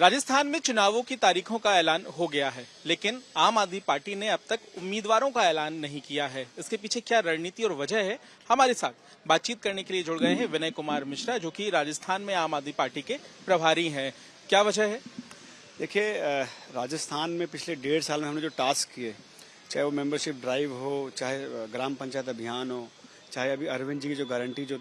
राजस्थान में चुनावों की तारीखों का ऐलान हो गया है, लेकिन आम आदमी पार्टी ने अब तक उम्मीदवारों का ऐलान नहीं किया है। इसके पीछे क्या रणनीति और वजह है, हमारे साथ बातचीत करने के लिए जुड़ गए हैं विनय कुमार मिश्रा, जो कि राजस्थान में आम आदमी पार्टी के प्रभारी हैं। क्या वजह है? देखिए, राजस्थान में पिछले 1.5 साल में हमने जो टास्क किए, चाहे वो मेंबरशिप ड्राइव हो, चाहे ग्राम पंचायत अभियान हो, चाहे अभी अरविंद जी की जो गारंटी जो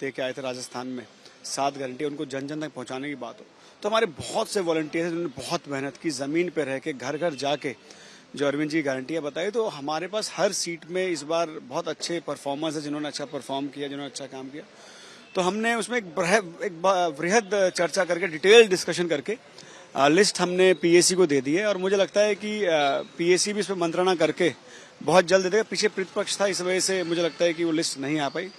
दे के आए थे राजस्थान में 7 गारंटी, उनको जन जन तक पहुंचाने की बात हो, तो हमारे बहुत से वॉलंटियर्स जिन्होंने बहुत मेहनत की, ज़मीन पे रह के घर घर जाके जो अरविंद जी गारंटियाँ बताई, तो हमारे पास हर सीट में इस बार बहुत अच्छे परफॉर्मर्स है जिन्होंने अच्छा परफॉर्म किया, जिन्होंने अच्छा काम किया। तो हमने उसमें एक बृहद चर्चा करके, डिटेल डिस्कशन करके लिस्ट हमने पीएसी को दे दी है, और मुझे लगता है कि पीएसी भी इस पर मंत्रणा करके बहुत जल्द दे देगा। पीछे प्रतिपक्ष था, इस वजह से मुझे लगता है कि वो लिस्ट नहीं आ पाई,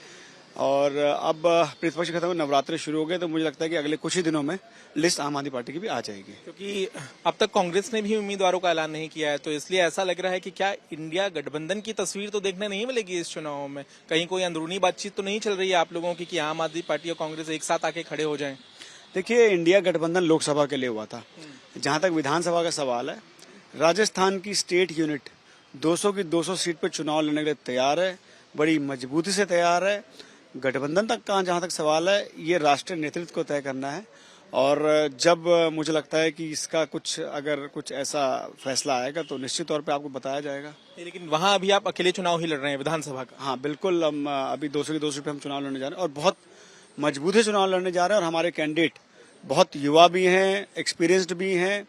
और अब प्रतिपक्ष खत्म, नवरात्रि शुरू हो गए, तो मुझे लगता है कि अगले कुछ ही दिनों में लिस्ट आम आदमी पार्टी की भी आ जाएगी। क्योंकि अब तक कांग्रेस ने भी उम्मीदवारों का ऐलान नहीं किया है, तो इसलिए ऐसा लग रहा है कि क्या इंडिया गठबंधन की तस्वीर तो देखने नहीं मिलेगी इस चुनाव में? कहीं कोई अंदरूनी बातचीत तो नहीं चल रही है आप लोगों की कि आम आदमी पार्टी और कांग्रेस एक साथ आके खड़े हो जाएं? देखिए, इंडिया गठबंधन लोकसभा के लिए हुआ था। जहां तक विधानसभा का सवाल है, राजस्थान की स्टेट यूनिट 200 की 200 सीट पर चुनाव लड़ने के लिए तैयार है, बड़ी मजबूती से तैयार है। गठबंधन तक का जहां तक सवाल है, ये राष्ट्रीय नेतृत्व को तय करना है, और जब मुझे लगता है कि इसका अगर कुछ ऐसा फैसला आएगा तो निश्चित तौर पे आपको बताया जाएगा। लेकिन वहां अभी आप अकेले चुनाव ही लड़ रहे हैं विधानसभा का? हाँ बिल्कुल, हम अभी 200 की 200 सीट पे हम चुनाव लड़ने जा रहे हैं, और बहुत मजबूती से चुनाव लड़ने जा रहे हैं, और हमारे कैंडिडेट बहुत युवा भी हैं, एक्सपीरियंस्ड भी हैं,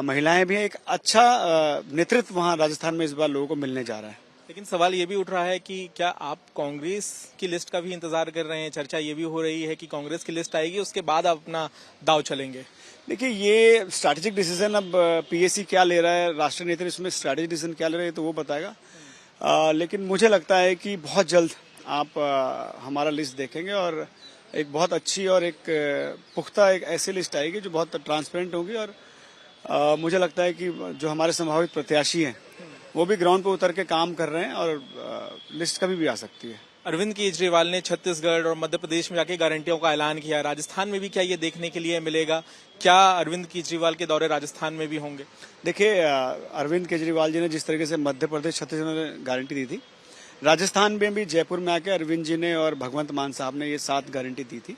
महिलाएं भी हैं। एक अच्छा नेतृत्व वहां राजस्थान में इस बार लोगों को मिलने जा रहा है। लेकिन सवाल ये भी उठ रहा है कि क्या आप कांग्रेस की लिस्ट का भी इंतजार कर रहे हैं? चर्चा ये भी हो रही है कि कांग्रेस की लिस्ट आएगी, उसके बाद आप अपना दाव चलेंगे। देखिए, ये स्ट्रैटेजिक डिसीजन अब पीएसी क्या ले रहा है, राष्ट्रीय नेतृत्व इसमें स्ट्रैटेजिक डिसीजन क्या ले रहे हैं, तो वो बताएगा। लेकिन मुझे लगता है कि बहुत जल्द आप हमारा लिस्ट देखेंगे, और एक बहुत अच्छी और एक पुख्ता एक ऐसी लिस्ट आएगी जो बहुत ट्रांसपेरेंट होगी, और मुझे लगता है कि जो हमारे संभावित प्रत्याशी हैं वो भी ग्राउंड पे उतर के काम कर रहे हैं, और लिस्ट कभी भी आ सकती है। अरविंद केजरीवाल ने छत्तीसगढ़ और मध्य प्रदेश में जाके गारंटियों का ऐलान किया, राजस्थान में भी क्या ये देखने के लिए मिलेगा? क्या अरविंद केजरीवाल के दौरे राजस्थान में भी होंगे? देखिए, अरविंद केजरीवाल जी ने जिस तरीके से मध्य प्रदेश, छत्तीसगढ़ में गारंटी दी थी, राजस्थान में भी जयपुर में आके अरविंद जी ने और भगवंत मान साहब ने ये 7 गारंटी दी थी,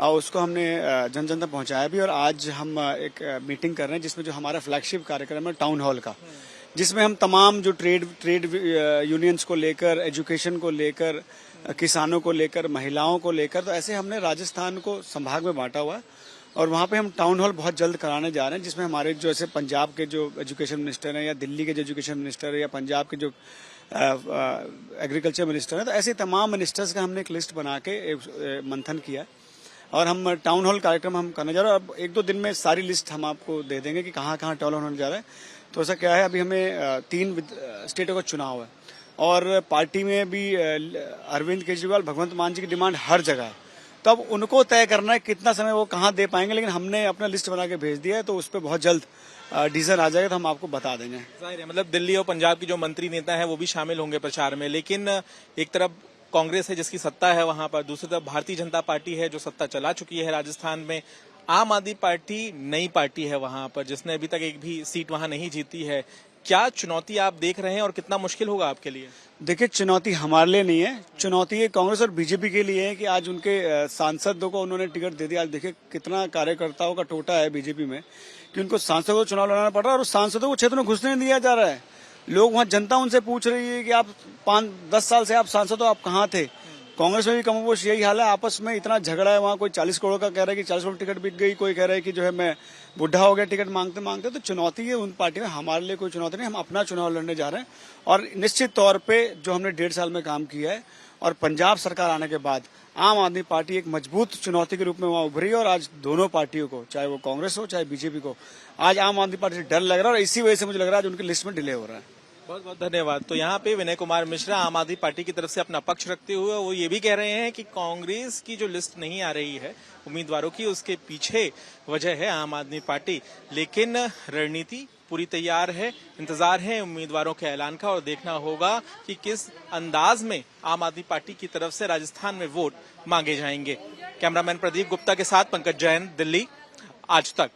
और उसको हमने जन जन तक पहुंचाया भी। और आज हम एक मीटिंग कर रहे हैं जिसमें जो हमारा फ्लैगशिप कार्यक्रम है टाउन हॉल का, जिसमें हम तमाम जो ट्रेड यूनियंस को लेकर, एजुकेशन को लेकर, किसानों को लेकर, महिलाओं को लेकर, तो ऐसे हमने राजस्थान को संभाग में बांटा हुआ है, और वहां पे हम टाउन हॉल बहुत जल्द कराने जा रहे हैं, जिसमें हमारे जो ऐसे पंजाब के जो एजुकेशन मिनिस्टर हैं, या दिल्ली के जो एजुकेशन मिनिस्टर है, या पंजाब के जो एग्रीकल्चर मिनिस्टर है, तो ऐसे तमाम मिनिस्टर्स का हमने एक लिस्ट बना के मंथन किया है, और हम टाउन हॉल कार्यक्रम हम करने जा रहे हैं। अब 1-2 दिन में सारी लिस्ट हम आपको दे देंगे कि कहाँ कहाँ टाउन हॉल होने जा रहा है। तो ऐसा क्या है, अभी हमें 3 स्टेटों का चुनाव है, और पार्टी में भी अरविंद केजरीवाल, भगवंत मान जी की डिमांड हर जगह है, तो अब उनको तय करना है कितना समय वो कहाँ दे पाएंगे। लेकिन हमने अपना लिस्ट बना के भेज दिया है, तो उस पर बहुत जल्द डिसीजन आ जाएगा, तो हम आपको बता देंगे। जाहिर है, मतलब दिल्ली और पंजाब की जो मंत्री नेता है वो भी शामिल होंगे प्रचार में, लेकिन एक तरफ कांग्रेस है जिसकी सत्ता है वहां पर, दूसरी तरफ भारतीय जनता पार्टी है जो सत्ता चला चुकी है राजस्थान में, आम आदमी पार्टी नई पार्टी है वहां पर जिसने अभी तक एक भी सीट वहां नहीं जीती है। क्या चुनौती आप देख रहे हैं और कितना मुश्किल होगा आपके लिए? देखिए, चुनौती हमारे लिए नहीं है, चुनौती है कांग्रेस और बीजेपी के लिए है कि आज उनके सांसदों को उन्होंने टिकट दे दिया। आज देखिए कितना कार्यकर्ताओं का टोटा है बीजेपी में कि उनको सांसदों को चुनाव लड़ाना पड़ रहा है, और सांसदों को क्षेत्र में घुसने नहीं दिया जा रहा है। लोग वहां, जनता उनसे पूछ रही है कि आप 5-10 साल से आप सांसद हो, आप कहाँ थे? कांग्रेस में भी कमोबेश यही हाल है, आपस में इतना झगड़ा है वहाँ। कोई 40 करोड़ का कह रहा है कि 40 करोड़ टिकट बिक गई, कोई कह रहा है कि जो है मैं बुढ़ा हो गया टिकट मांगते मांगते। तो चुनौती है उन पार्टी में, हमारे लिए कोई चुनौती नहीं, हम अपना चुनाव लड़ने जा रहे हैं, और निश्चित तौर पे जो हमने 1.5 साल में काम किया है, और पंजाब सरकार आने के बाद आम आदमी पार्टी एक मजबूत चुनौती के रूप में वहाँ उभरी है, और आज दोनों पार्टियों को, चाहे वो कांग्रेस हो चाहे बीजेपी को, आज आम आदमी पार्टी से डर लग रहा है, और इसी वजह से मुझे लग रहा है आज उनकी लिस्ट में डिले हो रहा है। बहुत बहुत धन्यवाद। तो यहाँ पे विनय कुमार मिश्रा आम आदमी पार्टी की तरफ से अपना पक्ष रखते हुए वो ये भी कह रहे हैं कि कांग्रेस की जो लिस्ट नहीं आ रही है उम्मीदवारों की, उसके पीछे वजह है आम आदमी पार्टी, लेकिन रणनीति पूरी तैयार है। इंतजार है उम्मीदवारों के ऐलान का, और देखना होगा कि किस अंदाज में आम आदमी पार्टी की तरफ से राजस्थान में वोट मांगे जाएंगे। कैमरामैन प्रदीप गुप्ता के साथ पंकज जैन, दिल्ली, आज तक।